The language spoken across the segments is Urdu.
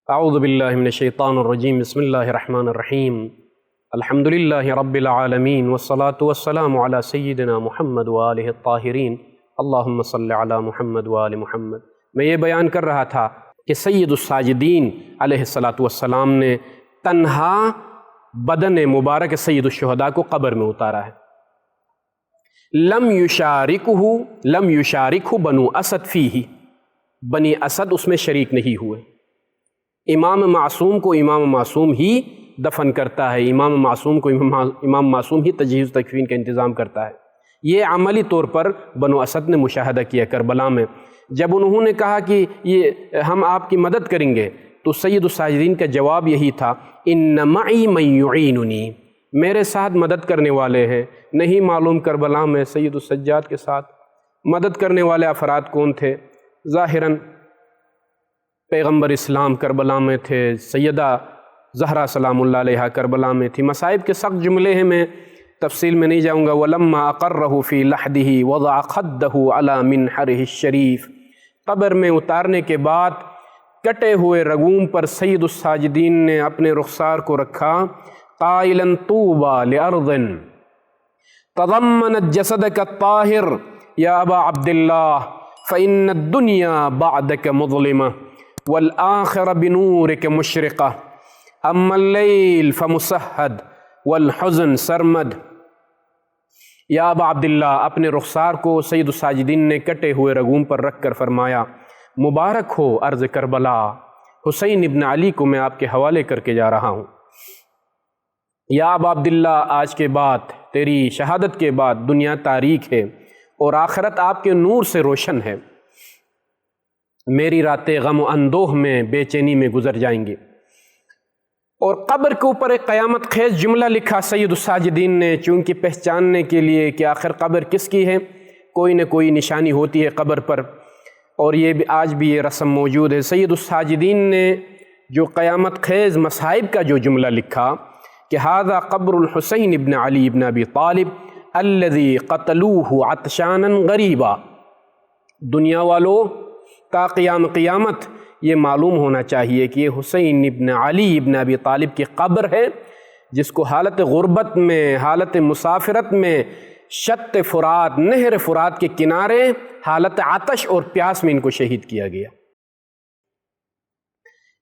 اعوذ باللہ من الشیطان الرجیم بسم اللہ الرحمن الرحیم الحمدللہ رب العالمین والصلاة والسلام علی سیدنا محمد وآلہ الطاہرین اللہم صلی علی محمد وآل محمد۔ میں یہ بیان کر رہا تھا کہ سید الساجدین علیہ السلام نے تنہا بدن مبارک سید الشہداء کو قبر میں اتارا ہے۔ لم یشارکہ بنو اسد فیہ، بنی اسد اس میں شریک نہیں ہوئے۔ امام معصوم کو امام معصوم ہی دفن کرتا ہے، امام معصوم کو امام معصوم ہی تجہیز و تکفین کا انتظام کرتا ہے۔ یہ عملی طور پر بنو اسد نے مشاہدہ کیا کربلا میں۔ جب انہوں نے کہا کہ یہ ہم آپ کی مدد کریں گے تو سید الساجدین کا جواب یہی تھا، ان معی من یعیننی، میرے ساتھ مدد کرنے والے ہیں۔ نہیں معلوم کربلا میں سید السجاد کے ساتھ مدد کرنے والے افراد کون تھے؟ ظاہراً پیغمبر اسلام کربلا میں تھے، سیدہ زہرا سلام اللہ علیہا کربلا میں تھی۔ مصائب کے سخت جملے ہیں، میں تفصیل میں نہیں جاؤں گا۔ وَلَمَّا أَقَرَّهُ فِي لَحْدِهِ وَضَعَ خَدَّهُ عَلَى مِنْحَرِهِ الشَّرِيفِ، قبر میں اتارنے کے بعد کٹے ہوئے رگوم پر سید الساجدین نے اپنے رخسار کو رکھا، قائلاً طوبى لأرض تضمنت جسدك الطاهر يا أبا عبد الله فإن الدنيا بعدك مظلمة والآخرة بنورك مشرقة أما الليل فمسہد والحزن سرمد۔ یا ابا عبداللہ، اپنے رخسار کو سید الساجدین نے کٹے ہوئے رگوم پر رکھ کر فرمایا، مبارک ہو ارض کربلا، حسین ابن علی کو میں آپ کے حوالے کر کے جا رہا ہوں۔ یا ابا عبداللہ، آج کے بعد تیری شہادت کے بعد دنیا تاریک ہے اور آخرت آپ کے نور سے روشن ہے۔ میری راتیں غم و اندوہ میں بے چینی میں گزر جائیں گی۔ اور قبر کے اوپر ایک قیامت خیز جملہ لکھا سید الساجدین نے، چونکہ پہچاننے کے لیے کہ آخر قبر کس کی ہے، کوئی نہ کوئی نشانی ہوتی ہے قبر پر، اور یہ بھی آج بھی یہ رسم موجود ہے۔ سید الساجدین نے جو قیامت خیز مصائب کا جو جملہ لکھا کہ ھذا قبر الحسین ابن علی ابن ابی طالب الذی قتلوہ عطشانا غریبا۔ دنیا والوں، تا قیام قیامت یہ معلوم ہونا چاہیے کہ یہ حسین ابن علی ابن ابی طالب کی قبر ہے، جس کو حالت غربت میں، حالت مسافرت میں، شط فرات، نہر فرات کے کنارے حالت عطش اور پیاس میں ان کو شہید کیا گیا۔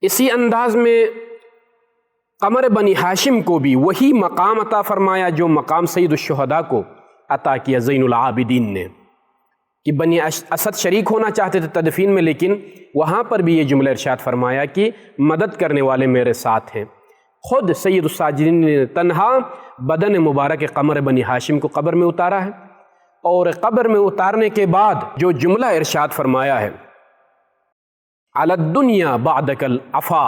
اسی انداز میں قمر بنی ہاشم کو بھی وہی مقام عطا فرمایا جو مقام سید الشہداء کو عطا کیا زین العابدین نے، کہ بنی اسد شریک ہونا چاہتے تھے تدفین میں، لیکن وہاں پر بھی یہ جملہ ارشاد فرمایا کہ مدد کرنے والے میرے ساتھ ہیں۔ خود سید الساجدین نے تنہا بدن مبارک قمر بنی ہاشم کو قبر میں اتارا ہے، اور قبر میں اتارنے کے بعد جو جملہ ارشاد فرمایا ہے، علی الدنیا بعدک العفا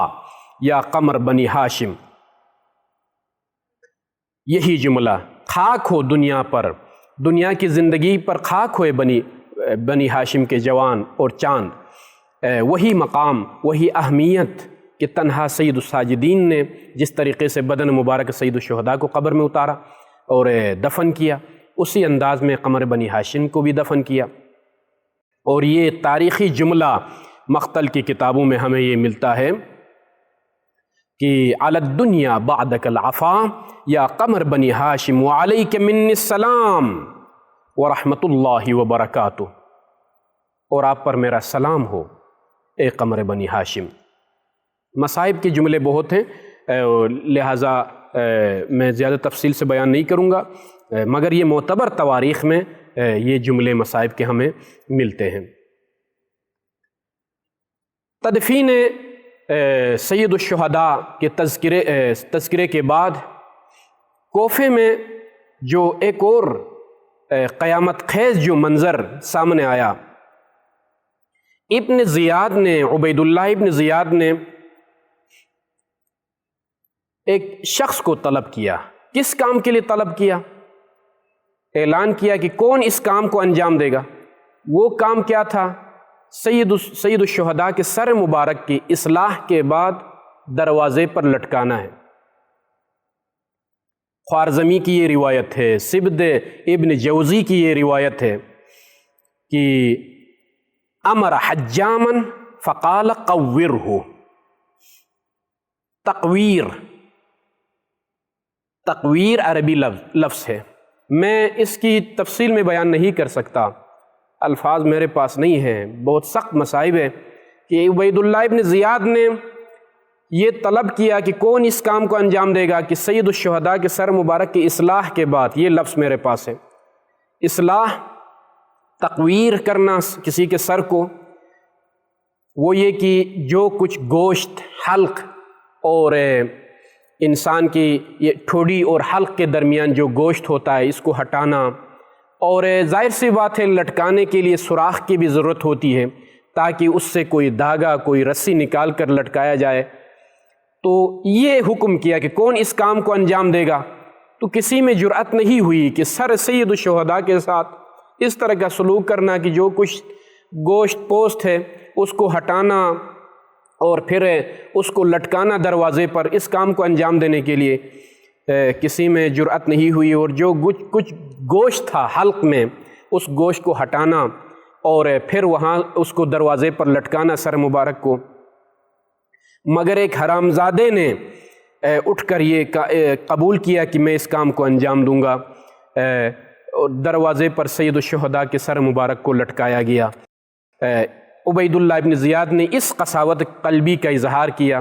یا قمر بنی ہاشم، یہی جملہ، خاک ہو دنیا پر، دنیا کی زندگی پر خاک ہوئے بنی ہاشم کے جوان اور چاند۔ وہی مقام، وہی اہمیت کہ تنہا سید الساجدین نے جس طریقے سے بدن مبارک سید الشہداء کو قبر میں اتارا اور دفن کیا، اسی انداز میں قمر بنی ہاشم کو بھی دفن کیا۔ اور یہ تاریخی جملہ مقتل کی کتابوں میں ہمیں یہ ملتا ہے کہ علی الدنیا بعدک العفا یا قمر بنی ہاشم وعلیک منی السلام ورحمۃ اللہ وبرکاتہ، اور آپ پر میرا سلام ہو اے قمر بنی ہاشم۔ مصائب کے جملے بہت ہیں، لہٰذا میں زیادہ تفصیل سے بیان نہیں کروں گا، مگر یہ معتبر تواریخ میں یہ جملے مصائب کے ہمیں ملتے ہیں۔ تدفین سید الشہداء کے تذکرے کے بعد کوفے میں جو ایک اور قیامت خیز جو منظر سامنے آیا، ابن زیاد نے، عبید اللہ ابن زیاد نے ایک شخص کو طلب کیا۔ کس کام کے لیے طلب کیا؟ اعلان کیا کہ کون اس کام کو انجام دے گا۔ وہ کام کیا تھا؟ سید الشہداء کے سر مبارک کی اصلاح کے بعد دروازے پر لٹکانا ہے۔ خوارزمی کی یہ روایت ہے، سبد ابن جوزی کی یہ روایت ہے کہ امر حجاما فقال قورہ، تقویر، تقویر عربی لفظ ہے، میں اس کی تفصیل میں بیان نہیں کر سکتا، الفاظ میرے پاس نہیں ہیں، بہت سخت مصائب ہے کہ عبید اللہ ابن زیاد نے یہ طلب کیا کہ کون اس کام کو انجام دے گا کہ سید الشہداء کے سر مبارک کی اصلاح کے بعد، یہ لفظ میرے پاس ہے، اصلاح، تقویر کرنا کسی کے سر کو، وہ یہ کہ جو کچھ گوشت، حلق اور انسان کی یہ ٹھوڑی اور حلق کے درمیان جو گوشت ہوتا ہے اس کو ہٹانا، اور ظاہر سی بات ہے لٹکانے کے لیے سوراخ کی بھی ضرورت ہوتی ہے تاکہ اس سے کوئی دھاگا، کوئی رسی نکال کر لٹکایا جائے، تو یہ حکم کیا کہ کون اس کام کو انجام دے گا، تو کسی میں جرأت نہیں ہوئی کہ سر سید الشہداء کے ساتھ اس طرح کا سلوک کرنا کہ جو کچھ گوشت پوست ہے اس کو ہٹانا اور پھر اس کو لٹکانا دروازے پر، اس کام کو انجام دینے کے لیے کسی میں جرأت نہیں ہوئی، اور جو کچھ گوشت تھا حلق میں اس گوشت کو ہٹانا اور پھر وہاں اس کو دروازے پر لٹکانا سر مبارک کو، مگر ایک حرامزادے نے اٹھ کر یہ قبول کیا کہ میں اس کام کو انجام دوں گا، دروازے پر سید الشہداء کے سر مبارک کو لٹکایا گیا۔ عبید اللہ ابن زیاد نے اس قساوت قلبی کا اظہار کیا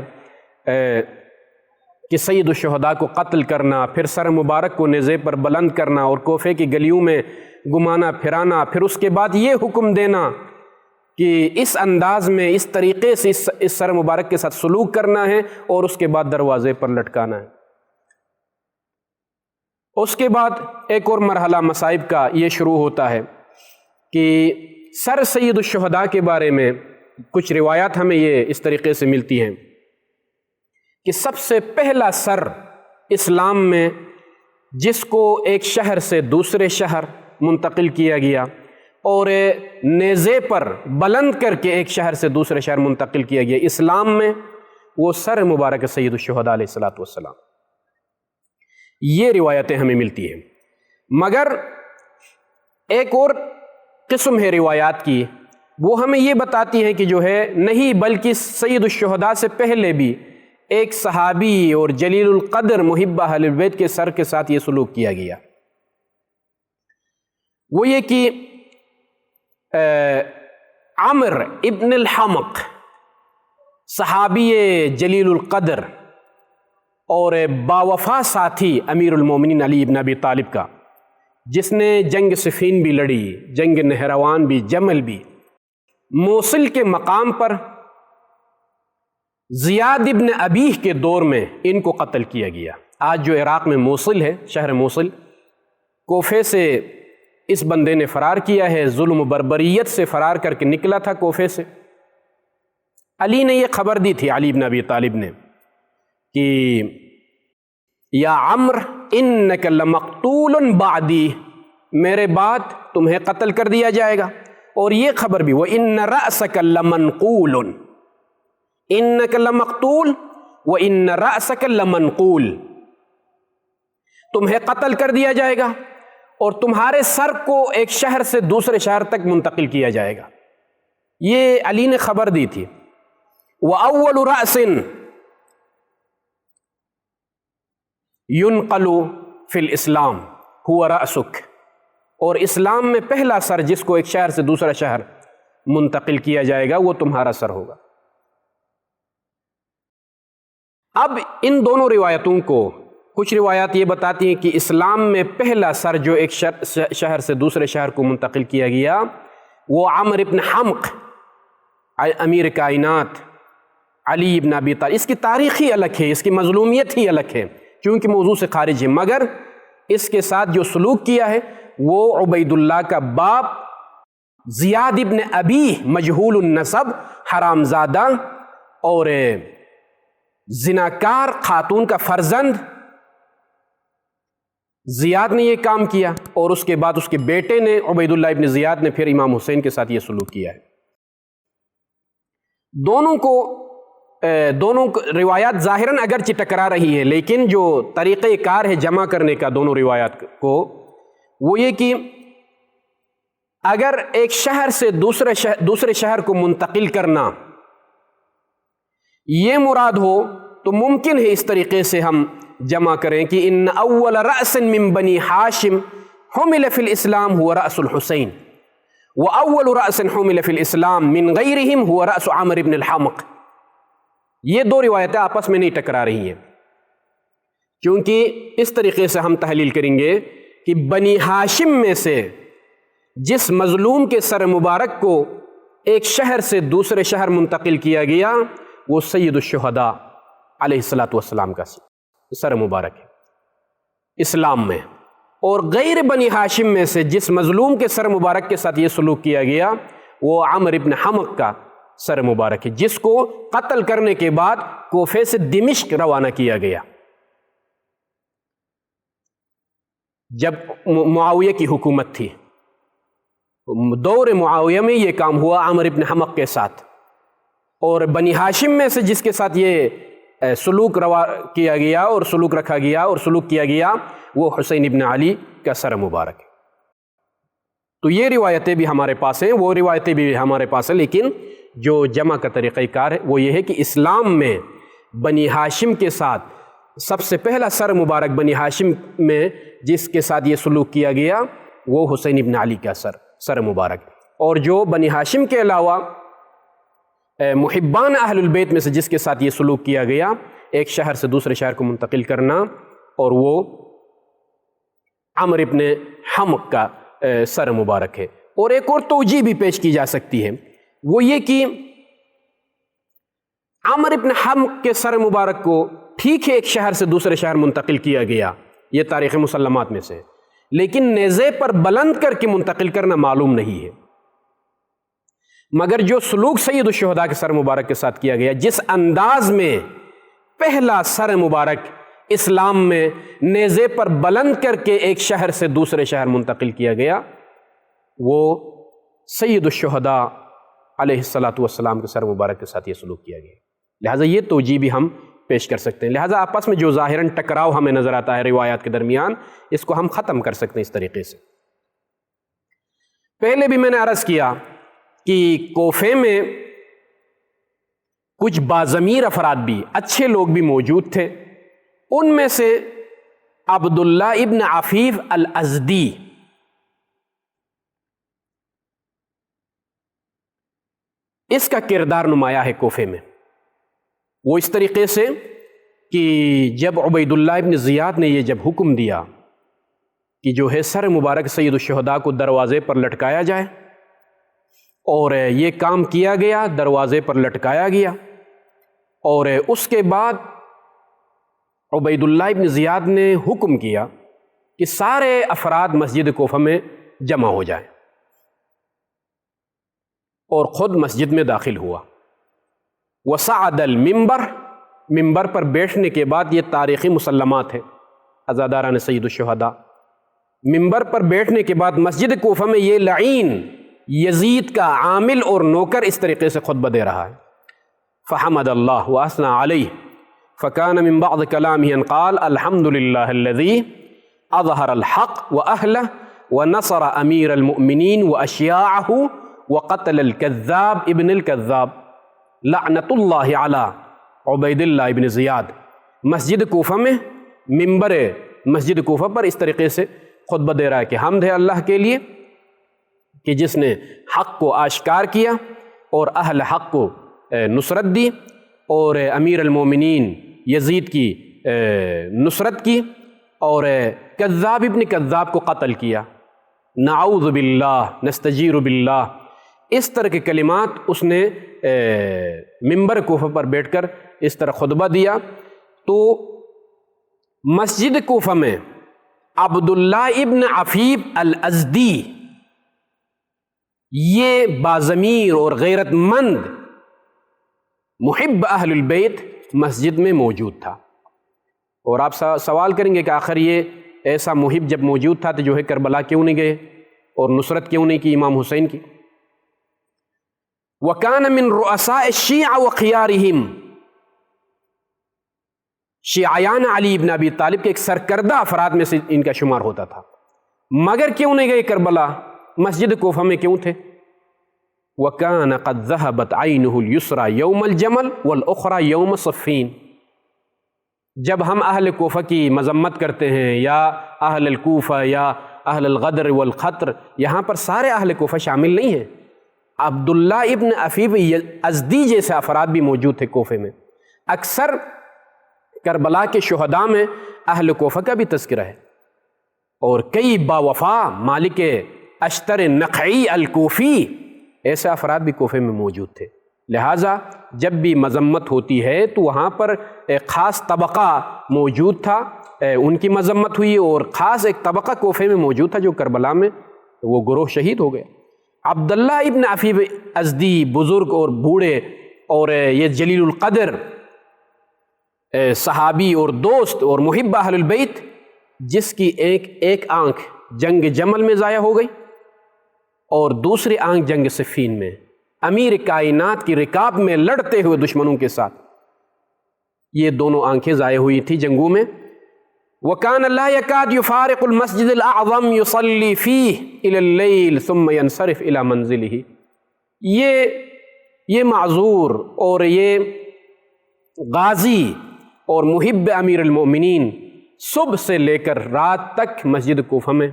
کہ سید الشہداء کو قتل کرنا، پھر سر مبارک کو نیزے پر بلند کرنا اور کوفے کی گلیوں میں گمانا پھرانا، پھر اس کے بعد یہ حکم دینا کہ اس انداز میں، اس طریقے سے اس سر مبارک کے ساتھ سلوک کرنا ہے اور اس کے بعد دروازے پر لٹکانا ہے۔ اس کے بعد ایک اور مرحلہ مصائب کا یہ شروع ہوتا ہے کہ سر سید الشہداء کے بارے میں کچھ روایات ہمیں یہ اس طریقے سے ملتی ہیں کہ سب سے پہلا سر اسلام میں جس کو ایک شہر سے دوسرے شہر منتقل کیا گیا اور نیزے پر بلند کر کے ایک شہر سے دوسرے شہر منتقل کیا گیا اسلام میں، وہ سر مبارک سید الشہداء علیہ السلام، یہ روایتیں ہمیں ملتی ہیں۔ مگر ایک اور قسم ہے روایات کی، وہ ہمیں یہ بتاتی ہیں کہ جو ہے نہیں، بلکہ سید الشہداء سے پہلے بھی ایک صحابی اور جلیل القدر محب اہل بیت کے سر کے ساتھ یہ سلوک کیا گیا، وہ یہ کہ عمر ابن الحمق، صحابی جلیل القدر اور باوفا ساتھی امیر المومنین علی ابن ابی طالب کا، جس نے جنگ صفین بھی لڑی، جنگ نہروان بھی، جمل بھی، موصل کے مقام پر زیاد ابن ابیہ کے دور میں ان کو قتل کیا گیا۔ آج جو عراق میں موصل ہے، شہر موصل، کوفے سے اس بندے نے فرار کیا ہے، ظلم و بربریت سے فرار کر کے نکلا تھا کوفے سے۔ علی نے یہ خبر دی تھی، علی ابن ابی طالب نے، کہ یا عمر انک لمقتول بعدی، میرے بعد تمہیں قتل کر دیا جائے گا، اور یہ خبر بھی وَإِنَّ رَأْسَكَ لَمَنْقُولٌ، انک لمقتول وَإِنَّ رَأْسَكَ لَمَنْقُول، تمہیں قتل کر دیا جائے گا اور تمہارے سر کو ایک شہر سے دوسرے شہر تک منتقل کیا جائے گا، یہ علی نے خبر دی تھی۔ وَأَوَّلُ رَأْسٍ يُنْقَلُ فِي الْإِسْلَامِ هُوَ رَأْسُكَ، اور اسلام میں پہلا سر جس کو ایک شہر سے دوسرا شہر منتقل کیا جائے گا وہ تمہارا سر ہوگا۔ اب ان دونوں روایتوں کو کچھ روایات یہ بتاتی ہیں کہ اسلام میں پہلا سر جو ایک شہر سے دوسرے شہر کو منتقل کیا گیا وہ عمر ابن حمق، امیر کائنات علی ابن ابی طالب، اس کی تاریخ ہی الگ ہے، اس کی مظلومیت ہی الگ ہے کیونکہ موضوع سے خارج ہے، مگر اس کے ساتھ جو سلوک کیا ہے وہ عبید اللہ کا باپ زیاد ابن ابی مجہول النسب، حرامزادہ اور زناکار خاتون کا فرزند زیاد نے یہ کام کیا، اور اس کے بعد اس کے بیٹے نے عبید اللہ ابن زیاد نے پھر امام حسین کے ساتھ یہ سلوک کیا ہے۔ دونوں روایات ظاہراً اگرچہ ٹکرا رہی ہے، لیکن جو طریقہ کار ہے جمع کرنے کا دونوں روایات کو وہ یہ کہ اگر ایک شہر سے دوسرے شہر کو منتقل کرنا یہ مراد ہو تو ممکن ہے اس طریقے سے ہم جمع کریں کہ ان اول رأس من بنی ہاشم حمل فی الاسلام هو رأس الحسین واول رأس حمل فی الاسلام من غیرہم هو رأس عمرو بن الحمق۔ یہ دو روایتیں آپس میں نہیں ٹکرا رہی ہیں، کیونکہ اس طریقے سے ہم تحلیل کریں گے کہ بنی ہاشم میں سے جس مظلوم کے سر مبارک کو ایک شہر سے دوسرے شہر منتقل کیا گیا وہ سید الشہداء علیہ السلام کا سر مبارک ہے اسلام میں، اور غیر بنی ہاشم میں سے جس مظلوم کے سر مبارک کے ساتھ یہ سلوک کیا گیا وہ عمرو بن حمق کا سر مبارک ہے، جس کو قتل کرنے کے بعد کوفے سے دمشق روانہ کیا گیا جب معاویہ کی حکومت تھی۔ دور معاویہ میں یہ کام ہوا عمرو بن حمق کے ساتھ، اور بنی ہاشم میں سے جس کے ساتھ یہ سلوک کیا گیا اور سلوک رکھا گیا اور سلوک کیا گیا وہ حسین ابن علی کا سر مبارک ہے۔ تو یہ روایتیں بھی ہمارے پاس ہیں، وہ روایتیں بھی ہمارے پاس ہیں، لیکن جو جمع کا طریقہ کار ہے وہ یہ ہے کہ اسلام میں بنی ہاشم کے ساتھ سب سے پہلا سر مبارک بنی ہاشم میں جس کے ساتھ یہ سلوک کیا گیا وہ حسین ابن علی کا سر مبارک، اور جو بنی ہاشم کے علاوہ محبان اہل البیت میں سے جس کے ساتھ یہ سلوک کیا گیا ایک شہر سے دوسرے شہر کو منتقل کرنا، اور وہ عمرو بن حمق کا سر مبارک ہے۔ اور ایک اور توجیہ بھی پیش کی جا سکتی ہے، وہ یہ کہ عمرو بن حمق کے سر مبارک کو ٹھیک ہے ایک شہر سے دوسرے شہر منتقل کیا گیا، یہ تاریخ مسلمات میں سے، لیکن نیزے پر بلند کر کے منتقل کرنا معلوم نہیں ہے۔ مگر جو سلوک سید الشہداء کے سر مبارک کے ساتھ کیا گیا، جس انداز میں پہلا سر مبارک اسلام میں نیزے پر بلند کر کے ایک شہر سے دوسرے شہر منتقل کیا گیا، وہ سید الشہداء علیہ السلام کے سر مبارک کے ساتھ یہ سلوک کیا گیا۔ لہٰذا یہ توجیہ بھی ہم پیش کر سکتے ہیں۔ لہٰذا آپس میں جو ظاہراً ٹکراؤ ہمیں نظر آتا ہے روایات کے درمیان، اس کو ہم ختم کر سکتے ہیں اس طریقے سے۔ پہلے بھی میں نے عرض کیا کہ کوفے میں کچھ باضمیر افراد بھی، اچھے لوگ بھی موجود تھے، ان میں سے عبداللہ ابن عفیف الازدی اس کا کردار نمایاں ہے کوفے میں۔ وہ اس طریقے سے کہ جب عبید اللہ ابن زیاد نے یہ جب حکم دیا کہ جو ہے سر مبارک سید الشہداء کو دروازے پر لٹکایا جائے، اور یہ کام کیا گیا، دروازے پر لٹکایا گیا، اور اس کے بعد عبید اللہ ابن زیاد نے حکم کیا کہ سارے افراد مسجد کوفہ میں جمع ہو جائیں، اور خود مسجد میں داخل ہوا۔ وصعد المنبر، ممبر پر بیٹھنے کے بعد، یہ تاریخی مسلمات ہیں عزاداران سید الشہداء، ممبر پر بیٹھنے کے بعد مسجد کوفہ میں یہ لعین یزید کا عامل اور نوکر اس طریقے سے خطبہ دے رہا ہے۔ فحمد اللہ واثنى علیہ فکان من بعض کلامہ ان قال الحمد للہ الذی اظہر الحق واہلہ ونصر امیر المؤمنین واشیاعہ وقتل الکذاب ابن الکذاب لعنت اللہ علی عبید اللہ ابن زیاد۔ مسجد کوفہ میں ممبر مسجد کوفہ پر اس طریقے سے خطبہ دے رہا ہے کہ حمد ہے اللہ کے لیے کہ جس نے حق کو آشکار کیا اور اہل حق کو نصرت دی، اور امیر المومنین یزید کی نصرت کی، اور کذاب ابن کذاب کو قتل کیا۔ نعوذ باللہ نستجیر باللہ، اس طرح کے کلمات اس نے ممبر کوفہ پر بیٹھ کر اس طرح خطبہ دیا۔ تو مسجد کوفہ میں عبداللہ ابن عفیف الازدی یہ باضمیر اور غیرت مند محب اہل البیت مسجد میں موجود تھا۔ اور آپ سوال کریں گے کہ آخر یہ ایسا محب جب موجود تھا تو جو ہے کربلا کیوں نہیں گئے اور نصرت کیوں نہیں کی امام حسین کی؟ وَكَانَ مِن رُؤَسَاءِ الشِّيعَ وَخِيَارِهِمْ، شیعیان علی ابن ابی طالب کے ایک سرکردہ افراد میں سے ان کا شمار ہوتا تھا، مگر کیوں نہیں گئے کربلا؟ مسجد کوفہ میں کیوں تھے؟ وَكَانَ قَدْ ذَهَبَتْ عَيْنُهُ الْيُسْرَى يَوْمَ الْجَمَلِ وَالْأُخْرَى يَوْمَ صَفِّينَ، جب ہم اہل کوفہ کی مذمت کرتے ہیں یا اہل الکوفہ یا اہل الغدر والخطر، یہاں پر سارے اہل کوفہ شامل نہیں ہیں۔ عبداللہ ابن عفیف ازدی جیسے افراد بھی موجود تھے کوفے میں۔ اکثر کربلا کے شہداء میں اہل کوفہ کا بھی تذکرہ ہے، اور کئی باوفا مالک اشتر نخعی الکوفی ایسے افراد بھی کوفے میں موجود تھے۔ لہٰذا جب بھی مذمت ہوتی ہے تو وہاں پر ایک خاص طبقہ موجود تھا، ان کی مذمت ہوئی، اور خاص ایک طبقہ کوفے میں موجود تھا جو کربلا میں وہ گروہ شہید ہو گئے۔ عبداللہ ابن عفیف ازدی بزرگ اور بوڑھے اور یہ جلیل القدر صحابی اور دوست اور محب اہل البیت، جس کی ایک آنکھ جنگ جمل میں ضائع ہو گئی اور دوسری آنکھ جنگ صفین میں، امیر کائنات کی رکاب میں لڑتے ہوئے دشمنوں کے ساتھ یہ دونوں آنکھیں ضائع ہوئی تھی جنگوں میں۔ وَكَانَ لَا يَكَادُ يُفَارِقُ الْمَسْجِدِ الْأَعْظَمِ يُصَلِّي فِيهِ إِلَى اللَّيْلِ ثُمَّ يَنْصَرِفُ إِلَى مَنْزِلِهِ۔ یہ معذور اور یہ غازی اور محب امیر المؤمنین صبح سے لے کر رات تک مسجد کوفہ میں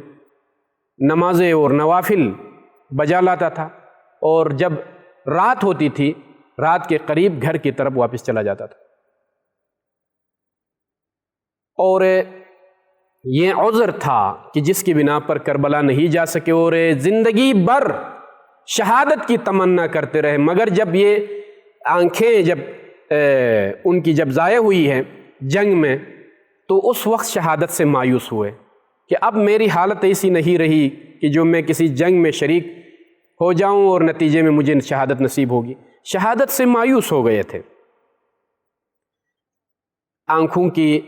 نمازیں اور نوافل بجا لاتا تھا، اور جب رات ہوتی تھی رات کے قریب گھر کی طرف واپس چلا جاتا تھا۔ اور یہ عذر تھا کہ جس کی بنا پر کربلا نہیں جا سکے، اور زندگی بھر شہادت کی تمنا کرتے رہے، مگر جب یہ آنکھیں ان کی جب ضائع ہوئی ہے جنگ میں، تو اس وقت شہادت سے مایوس ہوئے کہ اب میری حالت ایسی نہیں رہی کہ جو میں کسی جنگ میں شریک ہو جاؤں اور نتیجے میں مجھے شہادت نصیب ہوگی۔ شہادت سے مایوس ہو گئے تھے۔ آنکھوں کی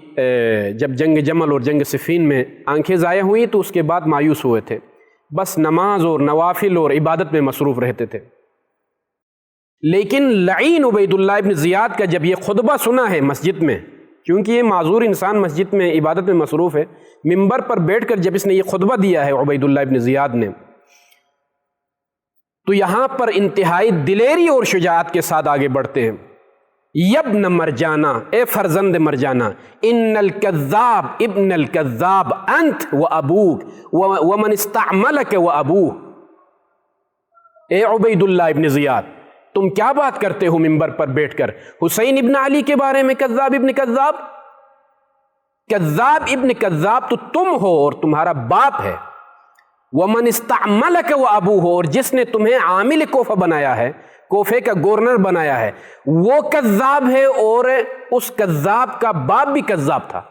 جب جنگ جمل اور جنگ صفین میں آنکھیں ضائع ہوئیں تو اس کے بعد مایوس ہوئے تھے، بس نماز اور نوافل اور عبادت میں مصروف رہتے تھے۔ لیکن لعین عبید اللہ ابن زیاد کا جب یہ خطبہ سنا ہے مسجد میں، کیونکہ یہ معذور انسان مسجد میں عبادت میں مصروف ہے، منبر پر بیٹھ کر جب اس نے یہ خطبہ دیا ہے عبید اللہ ابن زیاد نے، تو یہاں پر انتہائی دلیری اور شجاعت کے ساتھ آگے بڑھتے ہیں۔ یبن مرجانہ، اے فرزند مرجانہ، ان الکذاب ابن الکذاب انت و ابوک ومن استعملک و ابوہ۔ اے عبید اللہ ابن زیاد، تم کیا بات کرتے ہو منبر پر بیٹھ کر حسین ابن علی کے بارے میں؟ کذاب ابن کذاب، کذاب ابن کذاب تو تم ہو اور تمہارا باپ ہے۔ ومن استعملک و ابوہ، اور جس نے تمہیں عامل کوفہ بنایا ہے، کوفے کا گورنر بنایا ہے، وہ کذاب ہے، اور اس کذاب کا باپ بھی کذاب تھا،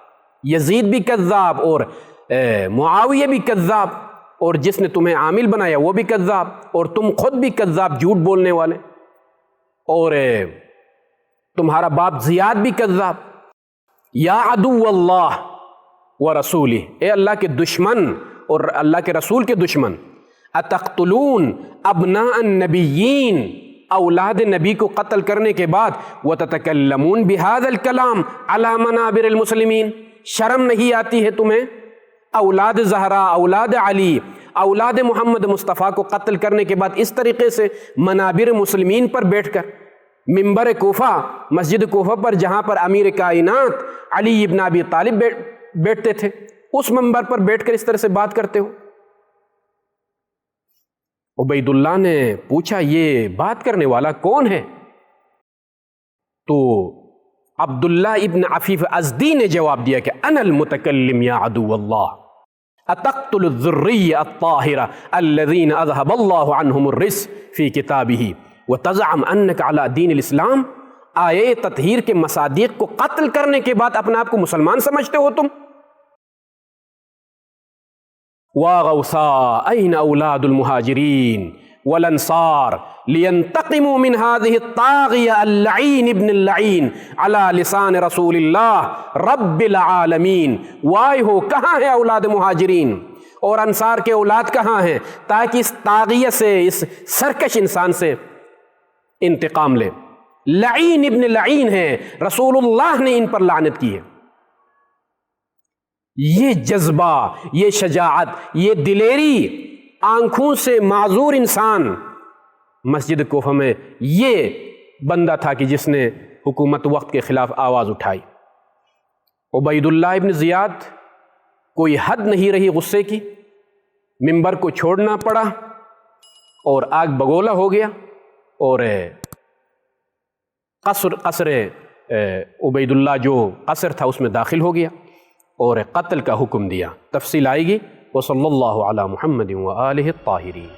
یزید بھی کذاب اور معاویہ بھی کذاب، اور جس نے تمہیں عامل بنایا وہ بھی کذاب، اور تم خود بھی کذاب، جھوٹ بولنے والے، اور تمہارا باپ زیاد بھی کذاب۔ یا عدو اللہ و رسولہ، اے اللہ کے دشمن اور اللہ کے رسول کے دشمن، اتقتلون ابناء النبیین، اولاد نبی کو قتل کرنے کے بعد وتتکلمون بہذا الکلام علی منابر المسلمین، شرم نہیں آتی ہے تمہیں اولاد زہرا، اولاد علی، اولاد محمد مصطفیٰ کو قتل کرنے کے بعد اس طریقے سے منابر مسلمین پر بیٹھ کر، منبر کوفہ، مسجد کوفہ پر جہاں پر امیر کائنات علی ابن ابی طالب بیٹھتے تھے، اس منبر پر بیٹھ کر اس طرح سے بات کرتے ہو؟ عبید اللہ نے پوچھا یہ بات کرنے والا کون ہے؟ تو عبداللہ ابن عفیف ازدی نے جواب دیا کہ انا المتکلم یا عدو اللہ، اتقتل الذریہ الطاہرہ الذین اذہب اللہ عنہم الرجس فی کتابہ وتزعم انک علی دین الاسلام۔ آیے تطہیر کے مصادیق کو قتل کرنے کے بعد اپنے آپ کو مسلمان سمجھتے ہو تم؟ وَغَوْثَا أَيْنَ أَوْلَادُ الْمُهَاجِرِينَ وَالْأَنصَارِ لِيَنْتَقِمُوا مِنْ هَذِهِ الطَّاغِيَةِ اللَّعِينِ ابْنِ اللَّعِينِ عَلَى لِسَانِ رَسُولِ اللَّهِ رَبِّ الْعَالَمِينَ۔ وائے ہو، کہاں ہے اولاد مہاجرین اور انصار کے اولاد کہاں ہیں تاکہ اس طاغیہ سے، اس سرکش انسان سے انتقام لے؟ لعین ابن لعین ہے، رسول اللہ نے ان پر لعنت کی ہے۔ یہ جذبہ، یہ شجاعت، یہ دلیری، آنکھوں سے معذور انسان مسجد کوفہ میں یہ بندہ تھا کہ جس نے حکومت وقت کے خلاف آواز اٹھائی۔ عبید اللہ ابن زیاد کوئی حد نہیں رہی غصے کی، منبر کو چھوڑنا پڑا اور آگ بگولا ہو گیا، اور قصر عبید اللہ جو قصر تھا اس میں داخل ہو گیا اور قتل کا حکم دیا۔ تفصیل آئے گی۔ وصلی اللہ علی محمد وآلہ الطاہرین۔